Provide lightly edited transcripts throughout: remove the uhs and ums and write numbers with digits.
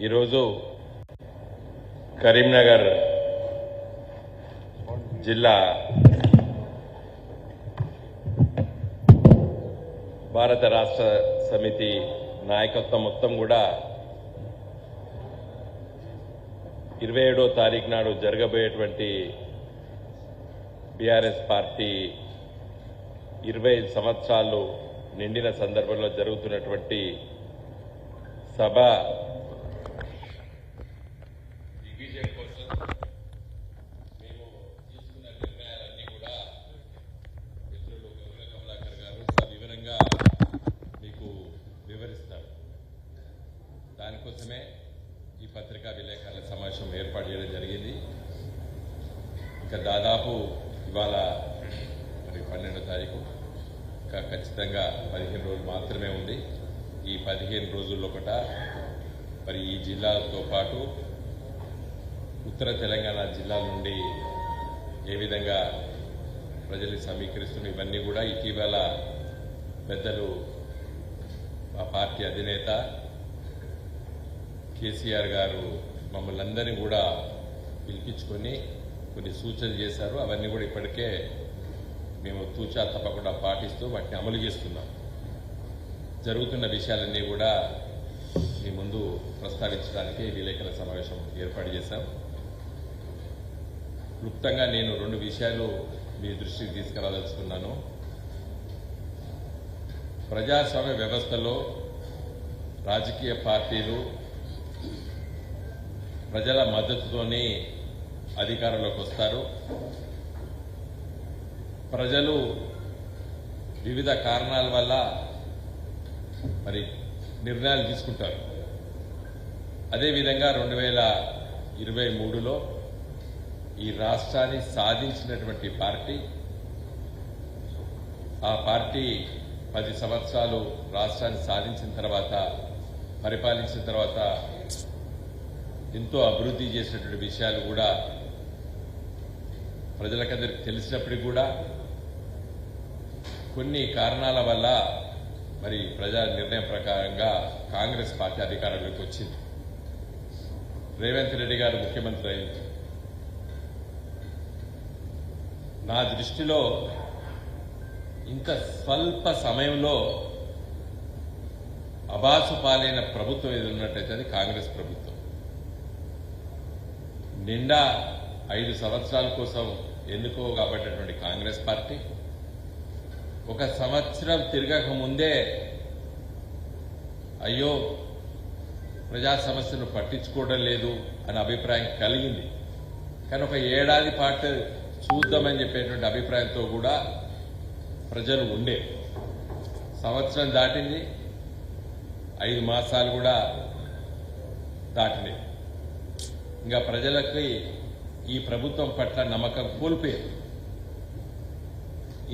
ఈరోజు కరీంనగర్ జిల్లా భారత రాష్ట్ర సమితి నాయకత్వం మొత్తం కూడా 27వ తారీఖు నాడు జరగబోయేటువంటి బీఆర్ఎస్ పార్టీ 25 సంవత్సరాలు నిండిన సందర్భంలో జరుగుతున్నటువంటి సభ దిగ్విజయం కోసం మేము తీసుకున్న నిర్ణయాలన్నీ కూడా మిత్రులు గౌరవ కమలాకర్ గారు వివరంగా మీకు వివరిస్తారు. దానికోసమే ఈ పత్రికా విలేకరుల సమావేశం ఏర్పాటు చేయడం జరిగింది. ఇంకా దాదాపు ఇవాళ మరి 12వ తారీఖు, ఇంకా ఖచ్చితంగా 15 రోజులు మాత్రమే ఉంది. ఈ 15 రోజుల్లో మరి ఈ జిల్లాలతో పాటు ఉత్తర తెలంగాణ జిల్లాల నుండి ఏ విధంగా ప్రజల్ని సమీకరిస్తున్న ఇవన్నీ కూడా ఇటీవల పెద్దలు మా పార్టీ అధినేత కేసీఆర్ గారు మమ్మల్ని అందరినీ కూడా పిలిపించుకొని కొన్ని సూచనలు చేశారు. అవన్నీ కూడా ఇప్పటికే మేము తూచా తప్పకుండా పాటిస్తూ వాటిని అమలు చేస్తున్నాం. జరుగుతున్న విషయాలన్నీ కూడా మీ ముందు ప్రస్తావించడానికి విలేకరుల సమావేశం ఏర్పాటు చేశాం. క్లుప్తంగా నేను 2 విషయాలు మీ దృష్టికి తీసుకురాదలుచుకున్నాను. ప్రజాస్వామ్య వ్యవస్థలో రాజకీయ పార్టీలు ప్రజల మద్దతుతోనే అధికారంలోకి వస్తారు. ప్రజలు వివిధ కారణాల వల్ల మరి నిర్ణయాలు తీసుకుంటారు. అదేవిధంగా 2023లో ఈ రాష్ట్రాన్ని సాధించినటువంటి పార్టీ, ఆ పార్టీ 10 సంవత్సరాలు రాష్ట్రాన్ని సాధించిన తర్వాత, పరిపాలించిన తర్వాత ఎంతో అభివృద్ధి చేసినటువంటి విషయాలు కూడా ప్రజలకందరికీ తెలిసినప్పటికీ కూడా కొన్ని కారణాల వల్ల మరి ప్రజా నిర్ణయం ప్రకారంగా కాంగ్రెస్ పార్టీ అధికారంలోకి వచ్చింది. రేవంత్ రెడ్డి గారు ముఖ్యమంత్రి అయింది. నా దృష్టిలో ఇంత స్వల్ప సమయంలో అబాసు పాలైన ప్రభుత్వం ఏది ఉన్నట్టయితే అది కాంగ్రెస్ ప్రభుత్వం. నిండా 5 సంవత్సరాల కోసం ఎన్నుకోబడ్డటువంటి కాంగ్రెస్ పార్టీ 1 సంవత్సరం తిరగక ముందే అయ్యో ప్రజా సమస్యను పట్టించుకోవడం లేదు అనే అభిప్రాయం కలిగింది. కానీ 1 ఏడాది పాటు చూద్దామని చెప్పేటువంటి అభిప్రాయంతో కూడా ప్రజలు ఉండే. సంవత్సరం దాటింది, 5 మాసాలు కూడా దాటినాయి. ఇంకా ప్రజలకి ఈ ప్రభుత్వం పట్ల నమ్మకం కోల్పోయారు.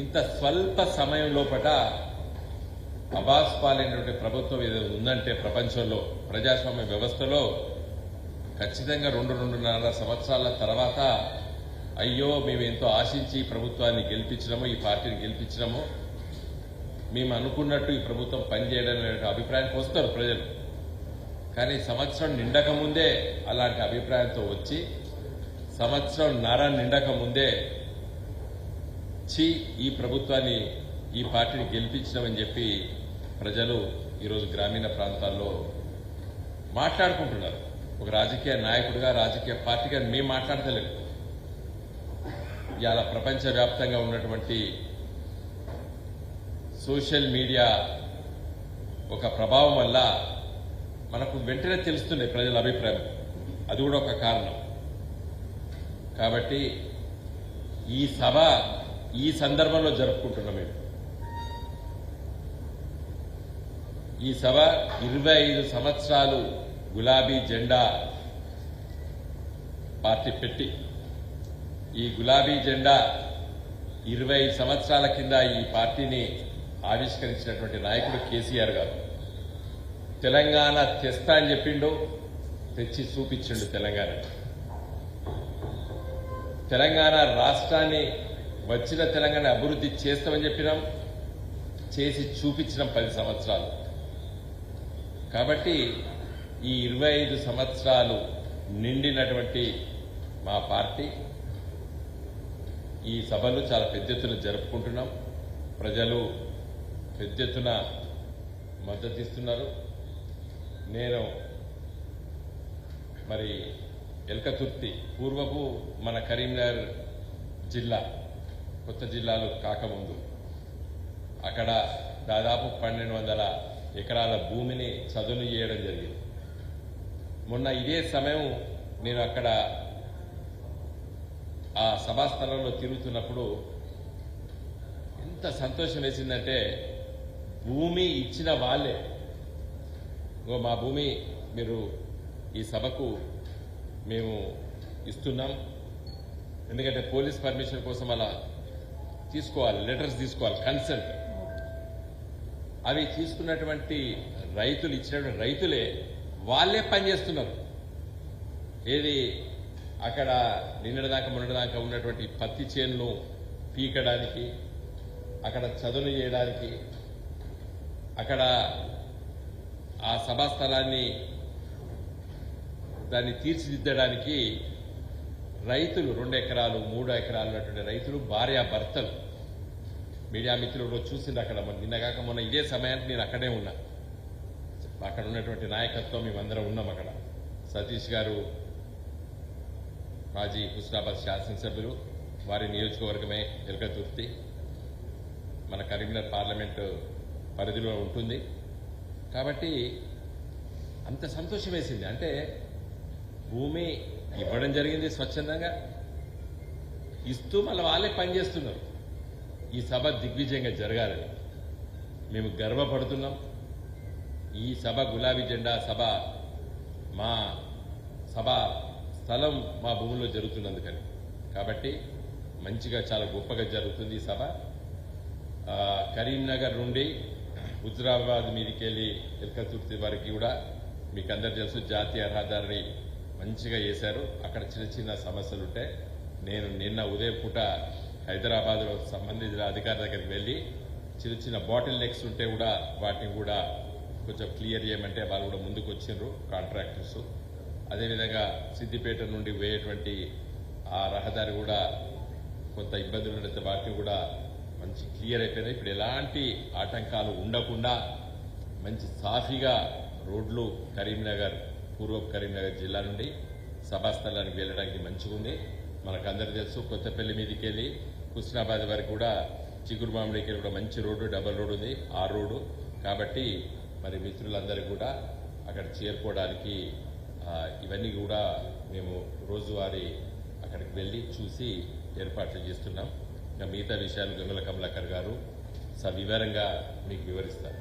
ఇంత స్వల్ప సమయం లోపల అబాస్ పాలైనటువంటి ప్రభుత్వం ఏదో ఉందంటే ప్రపంచంలో ప్రజాస్వామ్య వ్యవస్థలో ఖచ్చితంగా 2-2.5 సంవత్సరాల తర్వాత అయ్యో మేము ఎంతో ఆశించి ఈ ప్రభుత్వాన్ని గెలిపించినాము, ఈ పార్టీని గెలిపించినాము, మేము అనుకున్నట్టు ఈ ప్రభుత్వం పనిచేయడం అనే అభిప్రాయానికి వస్తారు ప్రజలు. కానీ సంవత్సరం నిండక ముందే అలాంటి అభిప్రాయంతో వచ్చి సంవత్సరంన్నర నిండక ముందే ఈ ప్రభుత్వాన్ని, ఈ పార్టీని గెలిపించడమని చెప్పి ప్రజలు ఈరోజు గ్రామీణ ప్రాంతాల్లో మాట్లాడుకుంటున్నారు. ఒక రాజకీయ నాయకుడిగా, రాజకీయ పార్టీగా మేము మాట్లాడతలేము. ఇవాళ ప్రపంచవ్యాప్తంగా ఉన్నటువంటి సోషల్ మీడియా ఒక ప్రభావం వల్ల మనకు వెంటనే తెలుస్తున్నాయి ప్రజల అభిప్రాయం. అది కూడా ఒక కారణం. కాబట్టి ఈ సభ ఈ సందర్భంలో జరుపుకుంటున్నాం. మేము ఈ సభ 25 సంవత్సరాలు గులాబీ జెండా పార్టీ పెట్టి, ఈ గులాబీ జెండా 25 సంవత్సరాల కింద ఈ పార్టీని ఆవిష్కరించినటువంటి నాయకుడు కేసీఆర్ గారు. తెలంగాణ తెస్తా అని చెప్పిండు, తెచ్చి చూపించిండు తెలంగాణ. తెలంగాణ రాష్ట్రాన్ని వచ్చిన తెలంగాణ అభివృద్ధి చేస్తామని చెప్పినాం, చేసి చూపించినాం 10 సంవత్సరాలు. కాబట్టి ఈ 25 సంవత్సరాలు నిండినటువంటి మా పార్టీ ఈ సభలు చాలా పెద్ద ఎత్తున జరుపుకుంటున్నాం. ప్రజలు పెద్ద ఎత్తున మద్దతిస్తున్నారు. నేను మరి ఎల్కతుర్తి పూర్వపు మన కరీంనగర్ జిల్లా కొత్త జిల్లాలు కాకముందు అక్కడ దాదాపు 1200 ఎకరాల భూమిని చదును చేయడం జరిగింది. మొన్న ఇదే సమయం నేను అక్కడ ఆ సభాస్థలంలో తిరుగుతున్నప్పుడు ఎంత సంతోషం వేసిందంటే, భూమి ఇచ్చిన వాళ్ళే మా భూమి మీరు ఈ సభకు మేము ఇస్తున్నాం, ఎందుకంటే పోలీస్ పర్మిషన్ కోసం అలా తీసుకోవాలి, లెటర్స్ తీసుకోవాలి, కన్సెంట్. అవి తీసుకున్నటువంటి రైతులు ఇచ్చినటువంటి రైతులే వాళ్ళే పనిచేస్తున్నారు. ఏది అక్కడ నిన్నటిదాకా మొన్నటిదాకా ఉన్నటువంటి పత్తి చేనును పీకడానికి, అక్కడ చదును చేయడానికి, అక్కడ ఆ సభాస్థలాన్ని దాన్ని తీర్చిదిద్దడానికి రైతులు 2 ఎకరాలు 3 ఎకరాలు ఉన్నటువంటి రైతులు భార్యాభర్తలు, మీడియా మిత్రులు చూసింది అక్కడ. నిన్నగాక మొన్న ఇదే సమయానికి నేను అక్కడే ఉన్నా. అక్కడ ఉన్నటువంటి నాయకత్వం మేమందరం ఉన్నాం. అక్కడ సతీష్ గారు మాజీ హుస్నాబాద్ శాసనసభ్యులు, వారి నియోజకవర్గమే ఎల్కతుర్తి, మన కరీంనగర్ పార్లమెంటు పరిధిలో ఉంటుంది. కాబట్టి అంత సంతోషం వేసింది. అంటే భూమి ఇవ్వడం జరిగింది స్వచ్ఛందంగా, ఇస్తూ మళ్ళీ వాళ్ళే పనిచేస్తున్నారు. ఈ సభ దిగ్విజయంగా జరగాలని మేము గర్వపడుతున్నాం. ఈ సభ గులాబీ జెండా సభ, మా సభ స్థలం మా భూమిలో జరుగుతున్నందుకని. కాబట్టి మంచిగా చాలా గొప్పగా జరుగుతుంది ఈ సభ. కరీంనగర్ నుండి హుజురాబాద్ మీదికెళ్ళి ఎల్కతుర్తి వరకు కూడా మీకు అందరు తెలుసు, జాతీయ రహదారిని మంచిగా చేశారు. అక్కడ చిన్న చిన్న సమస్యలు ఉంటే నేను నిన్న ఉదయం పూట హైదరాబాద్లో సంబంధించిన అధికారుల దగ్గరికి వెళ్ళి చిన్న చిన్న బాటిల్ నెక్స్ ఉంటే కూడా వాటిని కూడా కొంచెం క్లియర్ చేయమంటే వాళ్ళు కూడా ముందుకు వచ్చిండ్రు కాంట్రాక్టర్స్. అదేవిధంగా సిద్దిపేట నుండి వేయేటువంటి ఆ రహదారి కూడా కొంత ఇబ్బందులు ఉంటే వాటిని కూడా మంచి క్లియర్ అయిపోయినాయి. ఇప్పుడు ఎలాంటి ఆటంకాలు ఉండకుండా మంచి సాఫీగా రోడ్లు కరీంనగర్, పూర్వపు కరీంనగర్ జిల్లా నుండి సభాస్థలానికి వెళ్ళడానికి మంచిగా ఉంది. మనకందరూ తెలుసు, కొత్తపల్లి మీదకి వెళ్ళి హుస్నాబాద్ వరకు కూడా చిగురుమామిడికి కూడా మంచి రోడ్డు, డబల్ రోడ్డు ఉంది, ఆ రోడ్డు. కాబట్టి మరి మిత్రులందరూ కూడా అక్కడ చేరుకోవడానికి ఇవన్నీ కూడా మేము రోజువారీ అక్కడికి వెళ్ళి చూసి ఏర్పాట్లు చేస్తున్నాం. ఇంకా మిగతా విషయాలు గంగుల కమలాకర్ గారు సవివరంగా మీకు వివరిస్తారు.